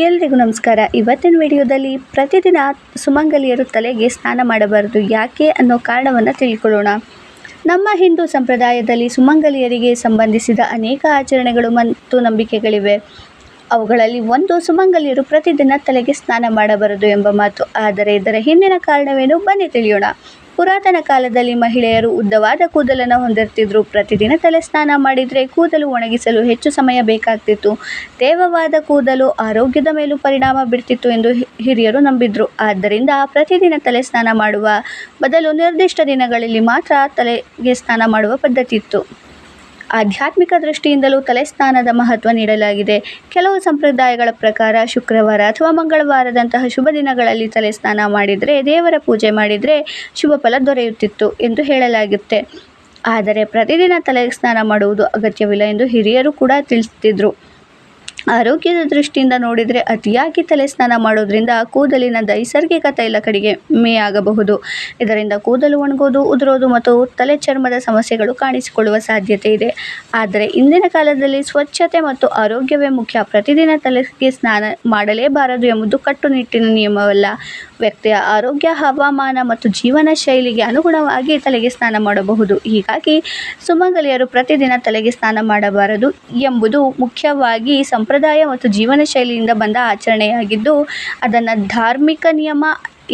ಎಲ್ರಿಗೂ ನಮಸ್ಕಾರ. ಇವತ್ತಿನ ವಿಡಿಯೋದಲ್ಲಿ ಪ್ರತಿದಿನ ಸುಮಂಗಲಿಯರು ತಲೆಗೆ ಸ್ನಾನ ಮಾಡಬಾರದು, ಯಾಕೆ ಅನ್ನೋ ಕಾರಣವನ್ನು ತಿಳ್ಕೊಳ್ಳೋಣ. ನಮ್ಮ ಹಿಂದೂ ಸಂಪ್ರದಾಯದಲ್ಲಿ ಸುಮಂಗಲಿಯರಿಗೆ ಸಂಬಂಧಿಸಿದ ಅನೇಕ ಆಚರಣೆಗಳು ಮತ್ತು ನಂಬಿಕೆಗಳಿವೆ. ಅವುಗಳಲ್ಲಿ ಒಂದು ಸುಮಂಗಲಿಯರು ಪ್ರತಿದಿನ ತಲೆಗೆ ಸ್ನಾನ ಮಾಡಬಾರದು ಎಂಬ ಮಾತು. ಆದರೆ ಇದರ ಹಿಂದಿನ ಕಾರಣವೇನು, ಬನ್ನಿ ತಿಳಿಯೋಣ. ಪುರಾತನ ಕಾಲದಲ್ಲಿ ಮಹಿಳೆಯರು ಉದ್ದವಾದ ಕೂದಲನ್ನು ಹೊಂದಿರ್ತಿದ್ರು. ಪ್ರತಿದಿನ ತಲೆ ಸ್ನಾನ ಮಾಡಿದರೆ ಕೂದಲು ಒಣಗಿಸಲು ಹೆಚ್ಚು ಸಮಯ ಬೇಕಾಗ್ತಿತ್ತು. ತೇವವಾದ ಕೂದಲು ಆರೋಗ್ಯದ ಮೇಲೂ ಪರಿಣಾಮ ಬೀರ್ತಿತ್ತು ಎಂದು ಹಿರಿಯರು ನಂಬಿದ್ರು. ಆದ್ದರಿಂದ ಪ್ರತಿದಿನ ತಲೆ ಸ್ನಾನ ಮಾಡುವ ಬದಲು ನಿರ್ದಿಷ್ಟ ದಿನಗಳಲ್ಲಿ ಮಾತ್ರ ತಲೆಗೆ ಸ್ನಾನ ಮಾಡುವ ಪದ್ಧತಿ ಇತ್ತು. ಆಧ್ಯಾತ್ಮಿಕ ದೃಷ್ಟಿಯಿಂದಲೂ ತಲೆ ಸ್ನಾನದ ಮಹತ್ವ ನೀಡಲಾಗಿದೆ. ಕೆಲವು ಸಂಪ್ರದಾಯಗಳ ಪ್ರಕಾರ ಶುಕ್ರವಾರ ಅಥವಾ ಮಂಗಳವಾರದಂತಹ ಶುಭ ದಿನಗಳಲ್ಲಿ ತಲೆ ಸ್ನಾನ ಮಾಡಿದರೆ, ದೇವರ ಪೂಜೆ ಮಾಡಿದರೆ ಶುಭ ಫಲ ದೊರೆಯುತ್ತಿತ್ತು ಎಂದು ಹೇಳಲಾಗುತ್ತೆ. ಆದರೆ ಪ್ರತಿದಿನ ತಲೆ ಸ್ನಾನ ಮಾಡುವುದು ಅಗತ್ಯವಿಲ್ಲ ಎಂದು ಹಿರಿಯರು ಕೂಡ ತಿಳಿಸ್ತಿದ್ರು. ಆರೋಗ್ಯದ ದೃಷ್ಟಿಯಿಂದ ನೋಡಿದರೆ ಅತಿಯಾಗಿ ತಲೆ ಸ್ನಾನ ಮಾಡೋದ್ರಿಂದ ಕೂದಲಿನ ನೈಸರ್ಗಿಕ ತೈಲ ಕಡಿಮೆಯಾಗಬಹುದು. ಇದರಿಂದ ಕೂದಲು ಒಣಗೋದು, ಉದುರೋದು ಮತ್ತು ತಲೆ ಚರ್ಮದ ಸಮಸ್ಯೆಗಳು ಕಾಣಿಸಿಕೊಳ್ಳುವ ಸಾಧ್ಯತೆ ಇದೆ. ಆದರೆ ಇಂದಿನ ಕಾಲದಲ್ಲಿ ಸ್ವಚ್ಛತೆ ಮತ್ತು ಆರೋಗ್ಯವೇ ಮುಖ್ಯ. ಪ್ರತಿದಿನ ತಲೆಗೆ ಸ್ನಾನ ಮಾಡಲೇಬಾರದು ಎಂಬುದು ಕಟ್ಟುನಿಟ್ಟಿನ ನಿಯಮವಲ್ಲ. ವ್ಯಕ್ತಿಯ ಆರೋಗ್ಯ, ಹವಾಮಾನ ಮತ್ತು ಜೀವನ ಶೈಲಿಗೆ ಅನುಗುಣವಾಗಿ ತಲೆಗೆ ಸ್ನಾನ ಮಾಡಬಹುದು. ಹೀಗಾಗಿ ಸುಮಂಗಲಿಯರು ಪ್ರತಿದಿನ ತಲೆಗೆ ಸ್ನಾನ ಮಾಡಬಾರದು ಎಂಬುದು ಮುಖ್ಯವಾಗಿ ಸಂಪ್ರದಾಯ ಮತ್ತು ಜೀವನ ಶೈಲಿಯಿಂದ ಬಂದ ಆಚರಣೆಯಾಗಿದ್ದು, ಅದನ್ನು ಧಾರ್ಮಿಕ ನಿಯಮ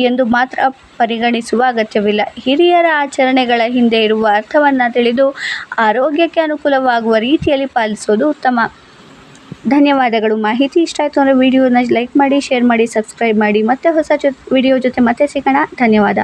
ಎಂದು ಮಾತ್ರ ಪರಿಗಣಿಸುವ ಅಗತ್ಯವಿಲ್ಲ. ಹಿರಿಯರ ಆಚರಣೆಗಳ ಹಿಂದೆ ಇರುವ ಅರ್ಥವನ್ನು ತಿಳಿದು ಆರೋಗ್ಯಕ್ಕೆ ಅನುಕೂಲವಾಗುವ ರೀತಿಯಲ್ಲಿ ಪಾಲಿಸೋದು ಉತ್ತಮ. ಧನ್ಯವಾದಗಳು. ಮಾಹಿತಿ ಇಷ್ಟ ಆಯಿತು ಅಂದರೆ ವಿಡಿಯೋನ ಲೈಕ್ ಮಾಡಿ, ಶೇರ್ ಮಾಡಿ, ಸಬ್ಸ್ಕ್ರೈಬ್ ಮಾಡಿ. ಮತ್ತೆ ಹೊಸ ವಿಡಿಯೋ ಜೊತೆ ಮತ್ತೆ ಸಿಗೋಣ. ಧನ್ಯವಾದ.